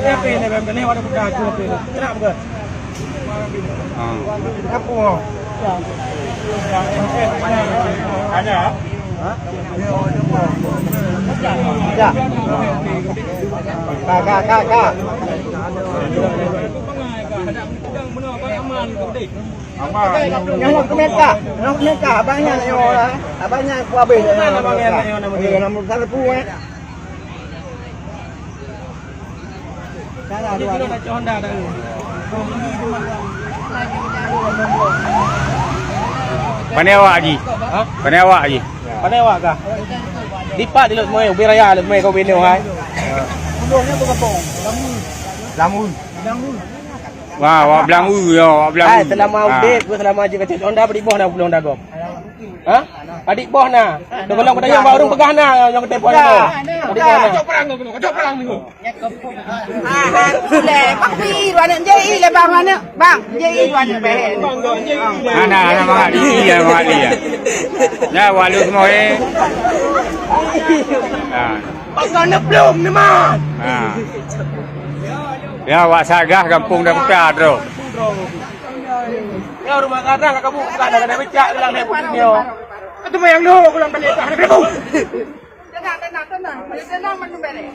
FP ni bem ni ada buka aku FP ni. Kenapa ke? Apa? Ada? Ya. Kak. Yang mereka, abangnya orang, abangnya kuabe. Mana abangnya nama nomor telepon eh. Cara dua nak Honda dah. Pandai awak Haji? Ha? Pandai awak Haji? Pandai awak kah? Dipak di semua ubi raya semua kau bini hai. Pulungnya berkepong. Lamun. Wah, awak belangu ya, awak belangu. Hai, selama update, selama je kata Honda beri boh dah pulung dah gom. Ha? Adik boh nah. Dah kalau kata yang baru pegah nah yang kata pon tu. Adik boh nah. Kacau perang tu. Boleh. Papi ruangan JI le bang mana? Bang, JI ruangan behel. Anak mak dia mak dia. Ya, walu semua eh. Ha. Bangana belum ni mah. Ha. Ya, awak sagah kampung dah pecah tu. Ya rumah kadang kamu bukan ada becak dalam ni punya. Itu mah yang lu pulang balik dah kamu. Tenang. Tenang mana balik.